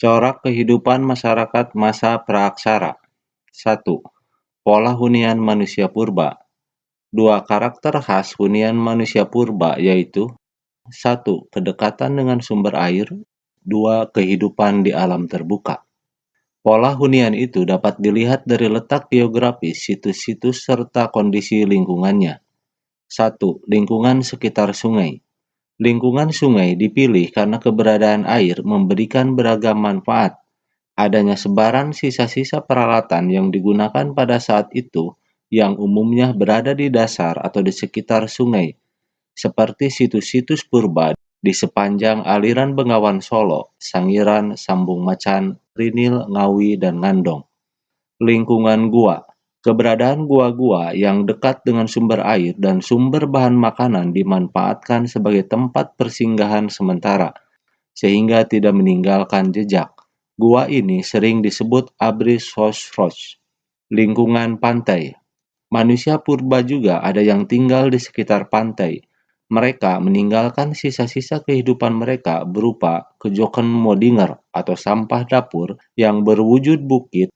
Corak kehidupan masyarakat masa praaksara. 1. Pola hunian manusia purba. Dua karakter khas hunian manusia purba yaitu 1. Kedekatan dengan sumber air. 2. Kehidupan di alam terbuka. Pola hunian itu dapat dilihat dari letak geografis situs-situs serta kondisi lingkungannya. 1. Lingkungan sekitar sungai. Lingkungan sungai dipilih karena keberadaan air memberikan beragam manfaat. Adanya sebaran sisa-sisa peralatan yang digunakan pada saat itu yang umumnya berada di dasar atau di sekitar sungai, seperti situs-situs purba di sepanjang aliran Bengawan Solo, Sangiran, Sambung Macan, Rinil, Ngawi, dan Ngandong. Lingkungan gua. Keberadaan gua-gua yang dekat dengan sumber air dan sumber bahan makanan dimanfaatkan sebagai tempat persinggahan sementara, sehingga tidak meninggalkan jejak. Gua ini sering disebut abris hosh. Lingkungan pantai. Manusia purba juga ada yang tinggal di sekitar pantai. Mereka meninggalkan sisa-sisa kehidupan mereka berupa kejoken modinger atau sampah dapur yang berwujud bukit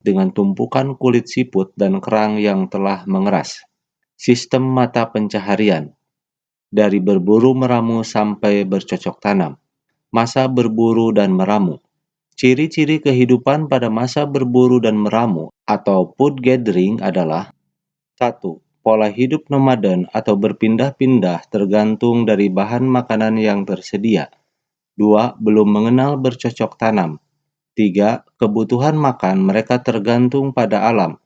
dengan tumpukan kulit siput dan kerang yang telah mengeras. Sistem mata pencaharian. Dari berburu meramu sampai bercocok tanam. Masa berburu dan meramu. Ciri-ciri kehidupan pada masa berburu dan meramu atau food gathering adalah 1. Pola hidup nomaden atau berpindah-pindah tergantung dari bahan makanan yang tersedia. 2. Belum mengenal bercocok tanam. 3. Kebutuhan makan mereka tergantung pada alam,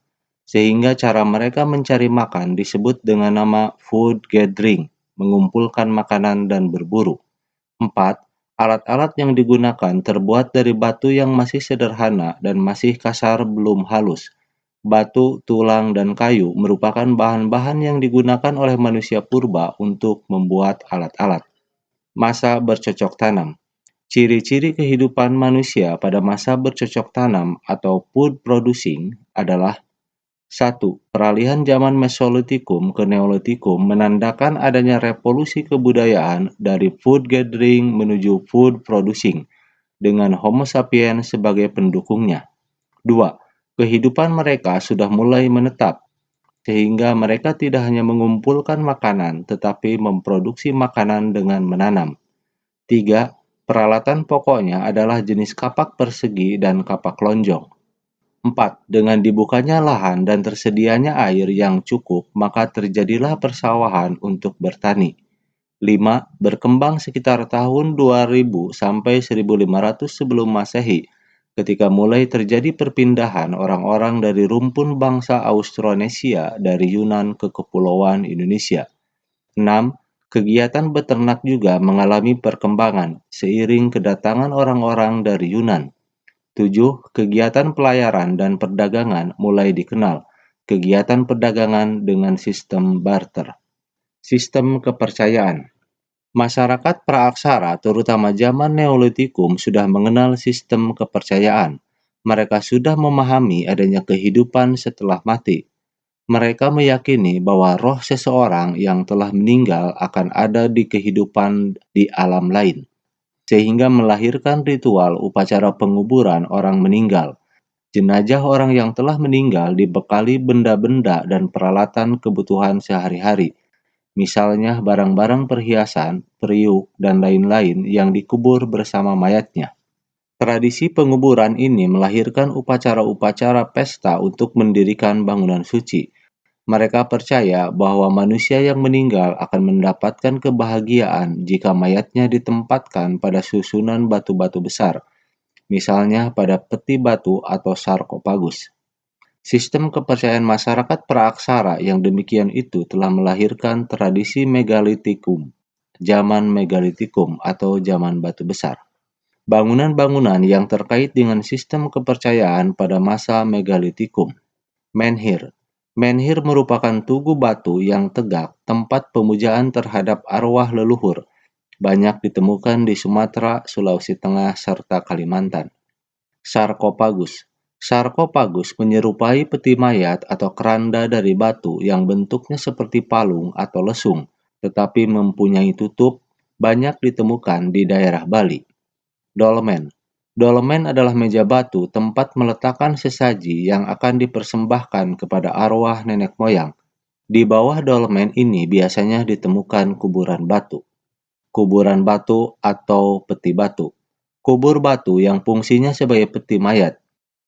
sehingga cara mereka mencari makan disebut dengan nama food gathering, mengumpulkan makanan dan berburu. 4. Alat-alat yang digunakan terbuat dari batu yang masih sederhana dan masih kasar belum halus. Batu, tulang, dan kayu merupakan bahan-bahan yang digunakan oleh manusia purba untuk membuat alat-alat. Masa bercocok tanam. Ciri-ciri kehidupan manusia pada masa bercocok tanam atau food producing adalah 1. Peralihan zaman Mesolitikum ke Neolitikum menandakan adanya revolusi kebudayaan dari food gathering menuju food producing dengan Homo sapiens sebagai pendukungnya. 2. Kehidupan mereka sudah mulai menetap, sehingga mereka tidak hanya mengumpulkan makanan tetapi memproduksi makanan dengan menanam. 3. Peralatan pokoknya adalah jenis kapak persegi dan kapak lonjong. 4. Dengan dibukanya lahan dan tersedianya air yang cukup, maka terjadilah persawahan untuk bertani. 5. Berkembang sekitar tahun 2000 sampai 1500 sebelum Masehi, ketika mulai terjadi perpindahan orang-orang dari rumpun bangsa Austronesia dari Yunan ke Kepulauan Indonesia. 6. Kegiatan beternak juga mengalami perkembangan seiring kedatangan orang-orang dari Yunan. 7. Kegiatan pelayaran dan perdagangan mulai dikenal. Kegiatan perdagangan dengan sistem barter. Sistem kepercayaan. Masyarakat praaksara, terutama zaman Neolitikum, sudah mengenal sistem kepercayaan. Mereka sudah memahami adanya kehidupan setelah mati. Mereka meyakini bahwa roh seseorang yang telah meninggal akan ada di kehidupan di alam lain, sehingga melahirkan ritual upacara penguburan orang meninggal. Jenazah orang yang telah meninggal dibekali benda-benda dan peralatan kebutuhan sehari-hari, misalnya barang-barang perhiasan, periuk, dan lain-lain yang dikubur bersama mayatnya. Tradisi penguburan ini melahirkan upacara-upacara pesta untuk mendirikan bangunan suci. Mereka percaya bahwa manusia yang meninggal akan mendapatkan kebahagiaan jika mayatnya ditempatkan pada susunan batu-batu besar, misalnya pada peti batu atau sarkofagus. Sistem kepercayaan masyarakat praaksara yang demikian itu telah melahirkan tradisi megalitikum, zaman megalitikum atau zaman batu besar. Bangunan-bangunan yang terkait dengan sistem kepercayaan pada masa megalitikum. Menhir. Menhir merupakan tugu batu yang tegak, tempat pemujaan terhadap arwah leluhur. Banyak ditemukan di Sumatera, Sulawesi Tengah, serta Kalimantan. Sarkofagus. Sarkofagus menyerupai peti mayat atau keranda dari batu yang bentuknya seperti palung atau lesung, tetapi mempunyai tutup, banyak ditemukan di daerah Bali. Dolmen. Dolmen adalah meja batu tempat meletakkan sesaji yang akan dipersembahkan kepada arwah nenek moyang. Di bawah dolmen ini biasanya ditemukan kuburan batu. Kuburan batu atau peti batu. Kubur batu yang fungsinya sebagai peti mayat.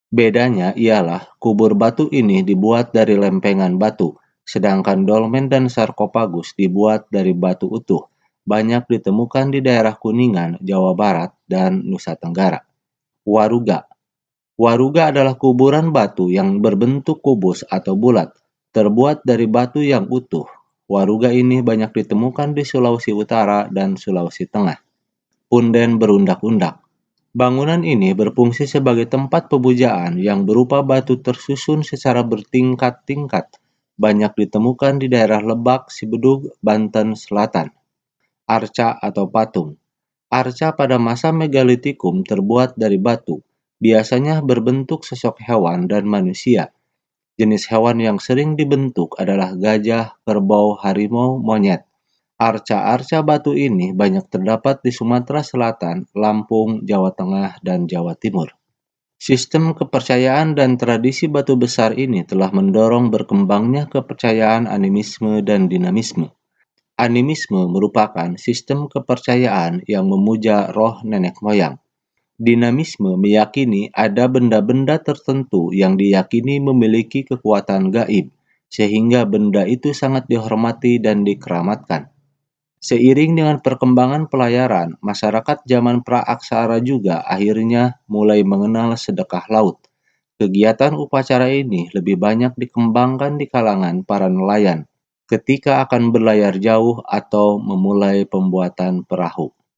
Bedanya ialah kubur batu ini dibuat dari lempengan batu, sedangkan dolmen dan sarkofagus dibuat dari batu utuh. Banyak ditemukan di daerah Kuningan, Jawa Barat, dan Nusa Tenggara. Waruga. Waruga adalah kuburan batu yang berbentuk kubus atau bulat, terbuat dari batu yang utuh. Waruga ini banyak ditemukan di Sulawesi Utara dan Sulawesi Tengah. Punden berundak-undak. Bangunan ini berfungsi sebagai tempat pemujaan yang berupa batu tersusun secara bertingkat-tingkat. Banyak ditemukan di daerah Lebak, Sibedug, Banten Selatan. Arca atau patung. Arca pada masa megalitikum terbuat dari batu, biasanya berbentuk sosok hewan dan manusia. Jenis hewan yang sering dibentuk adalah gajah, kerbau, harimau, monyet. Arca-arca batu ini banyak terdapat di Sumatera Selatan, Lampung, Jawa Tengah, dan Jawa Timur. Sistem kepercayaan dan tradisi batu besar ini telah mendorong berkembangnya kepercayaan animisme dan dinamisme. Animisme merupakan sistem kepercayaan yang memuja roh nenek moyang. Dinamisme meyakini ada benda-benda tertentu yang diyakini memiliki kekuatan gaib, sehingga benda itu sangat dihormati dan dikeramatkan. Seiring dengan perkembangan pelayaran, masyarakat zaman praaksara juga akhirnya mulai mengenal sedekah laut. Kegiatan upacara ini lebih banyak dikembangkan di kalangan para nelayan ketika akan berlayar jauh atau memulai pembuatan perahu.